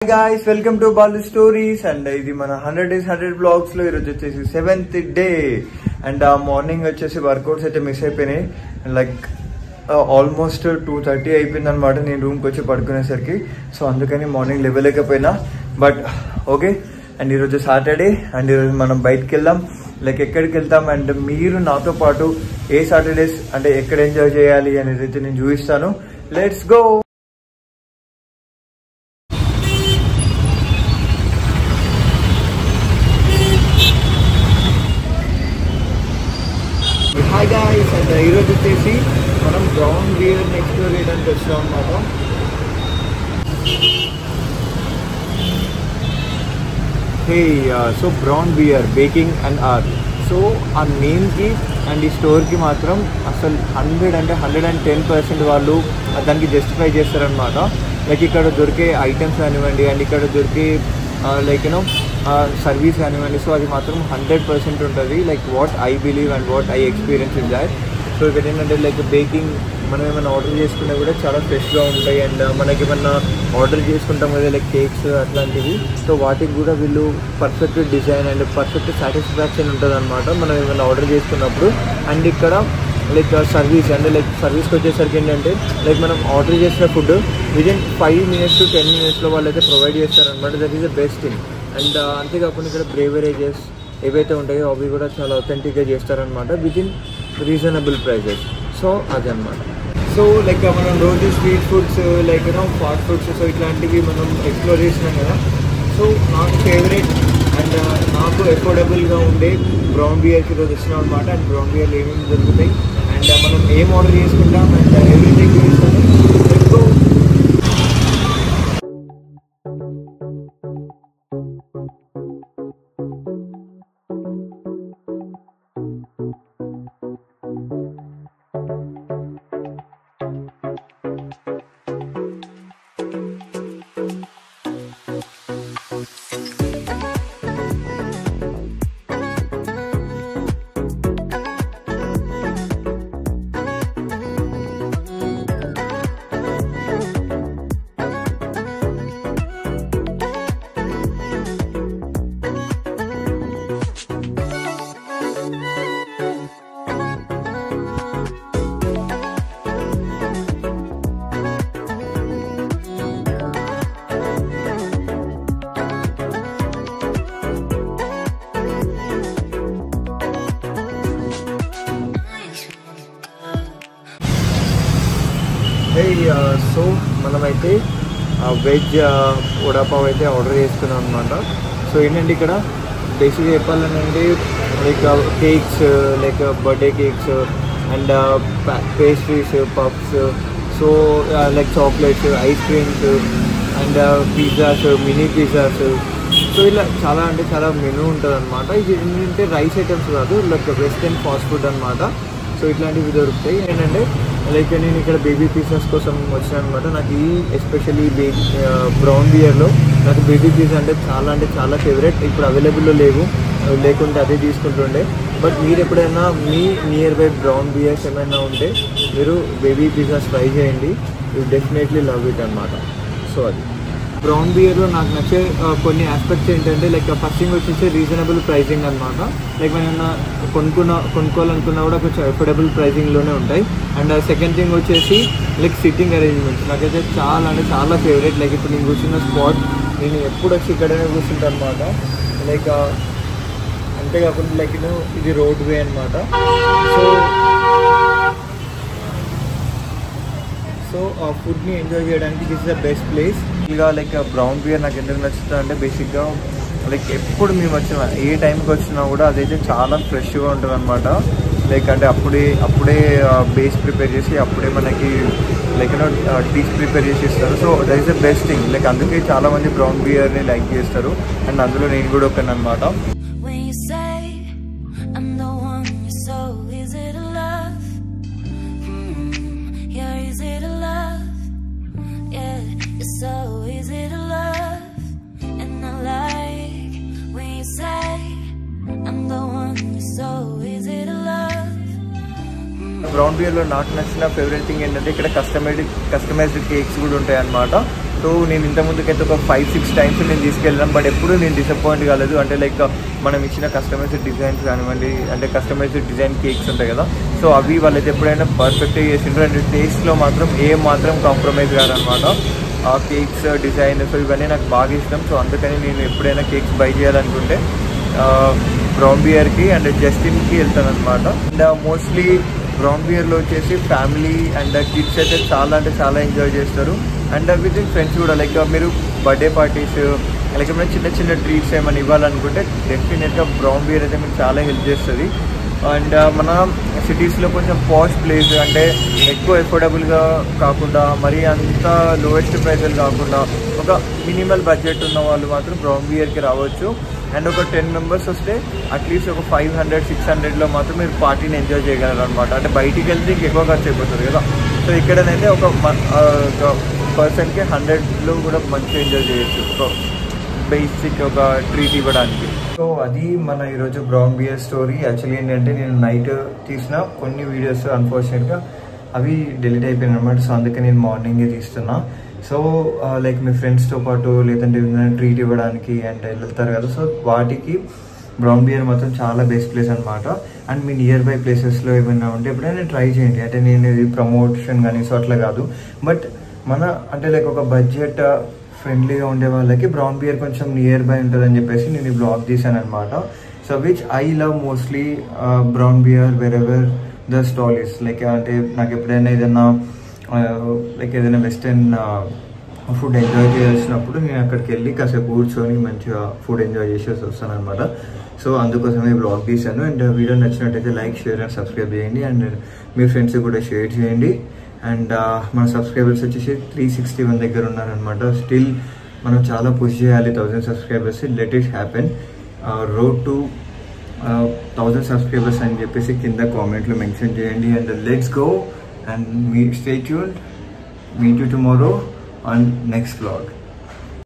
Hi guys, welcome to Balu Stories and ఇది మన 100 days 100 vlogs లో ఈరోజు వచ్చేసి 7th day అండ్ మార్నింగ్ వచ్చేసి వర్కౌట్స్ అయితే మిస్ అయిపోయినాయి లైక్ ఆల్మోస్ట్ 2:30 అయిపోయింది అనమాట నేను రూమ్కి వచ్చి పడుకునేసరికి. సో అందుకని మార్నింగ్ లేవలేకపోయినా బట్ ఓకే. అండ్ ఈరోజు సాటర్డే అండ్ ఈరోజు మనం బయటకు వెళ్దాం. లైక్ ఎక్కడికి వెళ్తాం అండ్ మీరు నాతో పాటు ఏ సాటర్డేస్ అంటే ఎక్కడ ఎంజాయ్ చేయాలి అనేది అయితే నేను చూపిస్తాను. Let's go. Hi guys, and ఈరోజు వచ్చేసి మనం బ్రౌన్ బియర్ని ఎక్స్ప్లోర్ చేయడానికి వచ్చాం అన్నమాట. Hey so brown bear baking and art. So ఆ నేమ్కి అండ్ ఈ స్టోర్కి మాత్రం అసలు 110% వాళ్ళు దానికి జస్టిఫై చేస్తారనమాట. లైక్ ఇక్కడ దొరికే ఐటమ్స్ కానివ్వండి అండ్ ఇక్కడ దొరికే లైక్ యూనో సర్వీస్ కానివ్వండి. సో అది మాత్రం 100% ఉంటుంది. Like what I believe and what I experience in that. So ఇక్కడ ఏంటంటే లైక్ బేకింగ్ మనం ఏమైనా ఆర్డర్ చేసుకున్నా కూడా చాలా ఫ్రెష్గా ఉంటాయి. అండ్ మనకి ఏమన్నా ఆర్డర్ చేసుకుంటాం కదా లైక్ కేక్స్ అట్లాంటివి. సో వాటికి కూడా వీళ్ళు perfect design and perfect satisfaction ఉంటుంది అనమాట మనం ఏమైనా ఆర్డర్ చేసుకున్నప్పుడు. అండ్ ఇక్కడ లైక్ సర్వీస్ అంటే లైక్ సర్వీస్కి వచ్చేసరికి ఏంటంటే లైక్ మనం ఆర్డర్ చేసిన food within 5 minutes to 10 minutes వాళ్ళు అయితే ప్రొవైడ్ చేస్తారనమాట. That is the best thing. And అంతేకాకుండా ఇక్కడ బ్రేవరేజెస్ ఏవైతే ఉంటాయో అవి కూడా చాలా అథెంటిక్గా చేస్తారనమాట విదిన్ రీజనబుల్ ప్రైజెస్. సో అదనమాట. సో లైక్ మనం రోజు street foods like you know fast foods so ఇట్లాంటివి మనం ఎక్స్ప్లోర్ చేసినాం కదా. సో నాకు ఫేవరెట్ అండ్ నాకు ఎఫోర్డబుల్గా ఉండే బ్రౌన్ బియర్కి ఈరోజు వచ్చినాం అనమాట. అండ్ బ్రౌన్ బియర్లు ఏమేమి దొరుకుతాయి అండ్ మనం ఏం ఆర్డర్ చేసుకుంటాం అండ్ ఎవ్రీథింగ్ చూపిస్తాను. సో మనమైతే వెజ్ వడాపావ్ అయితే ఆర్డర్ చేసుకున్నాం అనమాట. సో ఏంటంటే ఇక్కడ బేసిక్గా చెప్పాలంటే like cakes like birthday cakes and pastries puffs so like chocolates ice creams and pizzas mini pizzas. So ఇలా చాలా అంటే చాలా మెనూ ఉంటుంది అనమాట. ఇది ఏంటంటే రైస్ ఐటమ్స్ కాదు లైక్ వెస్టర్న్ ఫాస్ట్ ఫుడ్ అనమాట. సో ఇట్లాంటివి దొరుకుతాయి. ఏంటంటే లైక్ నేను ఇక్కడ బేబీ పిజ్జాస్ కోసం వచ్చాను అనమాట. నాకు ఈ ఎస్పెషల్లీ బ్రౌన్ బియర్లో నాకు బేబీ పిజ్జా అంటే చాలా ఫేవరెట్. ఇప్పుడు అవైలబుల్లో లేకుంటే అదే తీసుకుంటుండే. బట్ మీరు ఎప్పుడైనా మీ నియర్ బై బ్రౌన్ బియర్స్ ఏమైనా ఉంటే మీరు బేబీ పిజ్జాస్ ట్రై చేయండి. యూ డెఫినెట్లీ లవ్ ఇట్ అనమాట. సో అది బ్రౌన్ బియర్లో నాకు నచ్చే కొన్ని ఆస్పెక్ట్స్ ఏంటంటే లైక్ ఫస్ట్ థింగ్ వచ్చేసి రీజనబుల్ ప్రైజింగ్ అనమాట. లైక్ మనం కొనుక్కోవాలనుకున్నా కూడా కొంచెం అఫోర్డబుల్ ప్రైజింగ్లోనే ఉంటాయి. అండ్ సెకండ్ థింగ్ వచ్చేసి లైక్ సిట్టింగ్ అరేంజ్మెంట్స్ నాకైతే చాలా ఫేవరెట్. లైక్ ఇప్పుడు నేను కూర్చున్న స్పాట్ నేను ఎప్పుడు వచ్చి ఇక్కడనే కూర్చుంటాను అనమాట. లైక్ అంతేకాకుండా లైక్ ఇది రోడ్ వే అనమాట. సో ఆ ఫుడ్ని ఎంజాయ్ చేయడానికి this is the best place. ఇక లైక్ బ్రౌన్ బియర్ నాకు ఎందుకు నచ్చుతుంది అంటే బేసిక్గా లైక్ ఎప్పుడు మేము వచ్చినా ఏ టైంకి వచ్చినా కూడా అదైతే చాలా ఫ్రెష్గా ఉంటుంది అనమాట. లైక్ అంటే అప్పుడే బేస్ ప్రిపేర్ చేసి అప్పుడే మనకి లైక్ టీస్ ప్రిపేర్ చేసి ఇస్తారు. So that is the best thing. Like అందుకే చాలామంది బ్రౌన్ బియర్ని లైక్ చేస్తారు అండ్ అందులో నేను కూడా ఒకటి అనమాట. బ్రౌన్ బియర్లో నాకు నచ్చిన ఫేవరెట్ థింగ్ ఏంటంటే ఇక్కడ కస్టమైజ్డ్ కేక్స్ కూడా ఉంటాయి అన్నమాట. సో నేను ఇంతకుముందుకైతే ఒక 5-6 టైమ్స్ నేను తీసుకెళ్ళాను, బట్ ఎప్పుడు నేను డిసప్పాయింట్ కాలేదు. అంటే లైక్ మనం ఇచ్చిన కస్టమైజ్డ్ డిజైన్స్ కానివ్వండి, అంటే కస్టమైజ్డ్ డిజైన్ కేక్స్ ఉంటాయి కదా, సో అవి వాళ్ళైతే ఎప్పుడైనా పర్ఫెక్ట్గా చేసిండ్రు. అండ్ టేస్ట్లో మాత్రం మాత్రం కాంప్రమైజ్ కాదనమాట. ఆ కేక్స్ డిజైన్ సో ఇవన్నీ నాకు బాగా ఇష్టం. సో అందుకని నేను ఎప్పుడైనా కేక్స్ బై చేయాలనుకుంటే బ్రౌన్ బియర్కి అండ్ జస్టిన్కి వెళ్తాను అనమాట. అండ్ మోస్ట్లీ బ్రౌన్ బియర్లో వచ్చేసి ఫ్యామిలీ అండ్ కిడ్స్ అయితే చాలా అంటే చాలా ఎంజాయ్ చేస్తారు. అండ్ విత్ ఇన్ ఫ్రెండ్స్ కూడా, లైక్ మీరు బర్త్డే పార్టీస్ లైక్ ఏమైనా చిన్న చిన్న ట్రీట్స్ ఏమైనా ఇవ్వాలనుకుంటే డెఫినెట్గా బ్రౌన్ బియర్ అయితే మీకు చాలా హెల్ప్ చేస్తుంది. అండ్ మన సిటీస్లో కొంచెం పాష్ ప్లేస్, అంటే ఎక్కువ ఎఫోర్డబుల్గా కాకుండా మరీ అంత లోయెస్ట్ ప్రైస్లు కాకుండా ఒక మినిమల్ బడ్జెట్ ఉన్న వాళ్ళు మాత్రం బ్రౌన్ బియర్కి రావచ్చు. అండ్ ఒక 10 మెంబర్స్ వస్తే అట్లీస్ట్ ఒక 500-600లో మాత్రం మీరు పార్టీని ఎంజాయ్ చేయగలరు అనమాట. అంటే బయటికి వెళ్తే ఎక్కువ ఖర్చు అయిపోతుంది కదా, సో ఇక్కడనైతే ఒక పర్సన్కి 100లో కూడా మంచిగా ఎంజాయ్ చేయొచ్చు, సో బేసిక్ ఒక ట్రీట్ ఇవ్వడానికి. సో అది మన ఈరోజు బ్రౌన్ బియర్ స్టోరీ. యాక్చువల్లీ ఏంటంటే నేను నైట్ తీసిన కొన్ని వీడియోస్ అన్ఫార్చునేట్గా అవి డిలీట్ అయిపోయినాయి అనమాట. సో అందుకే నేను మార్నింగే తీస్తున్నా. సో లైక్ మీ ఫ్రెండ్స్తో పాటు లేదంటే ఏదైనా ట్రీట్ ఇవ్వడానికి అండ్ వెళ్తారు కదా, సో వాటికి బ్రౌన్ బియర్ మాత్రం చాలా బెస్ట్ ప్లేస్ అనమాట. అండ్ మీ నియర్ బై ప్లేసెస్లో ఏమైనా ఉంటే ఎప్పుడైనా ట్రై చేయండి. అంటే నేను ఇది ప్రమోషన్ కానీ సో అట్లా కాదు, బట్ మన అంటే లైక్ ఒక బడ్జెట్ ఫ్రెండ్లీగా ఉండే వాళ్ళకి బ్రౌన్ బియర్ కొంచెం నియర్ బై ఉంటుందని చెప్పేసి నేను ఈ బ్లాగ్ తీసాను అనమాట. So which I love mostly brown bear wherever the stall is. Like అంటే నాకు ఎప్పుడైనా ఏదైనా లైక్ ఏదైనా వెస్టర్న్ ఫుడ్ ఎంజాయ్ చేయాల్సినప్పుడు నేను అక్కడికి వెళ్ళి కాసేపు కూర్చొని మంచిగా ఫుడ్ ఎంజాయ్ చేసేసి వస్తాను అనమాట. సో అందుకోసమే బ్లాగ్ తీశాను. అండ్ వీడియో నచ్చినట్టయితే లైక్, షేర్ అండ్ సబ్స్క్రైబ్ చేయండి. అండ్ మీ ఫ్రెండ్స్కి కూడా షేర్ చేయండి. అండ్ మన సబ్స్క్రైబర్స్ వచ్చేసి 361 దగ్గర ఉన్నారనమాట. స్టిల్ మనం చాలా పుష్ చేయాలి 1000 subscribers. Let it happen. Road to 1000 subscribers అని చెప్పేసి కింద కామెంట్లో మెన్షన్ చేయండి. And let's go and stay tuned. Meet you tomorrow on next vlog.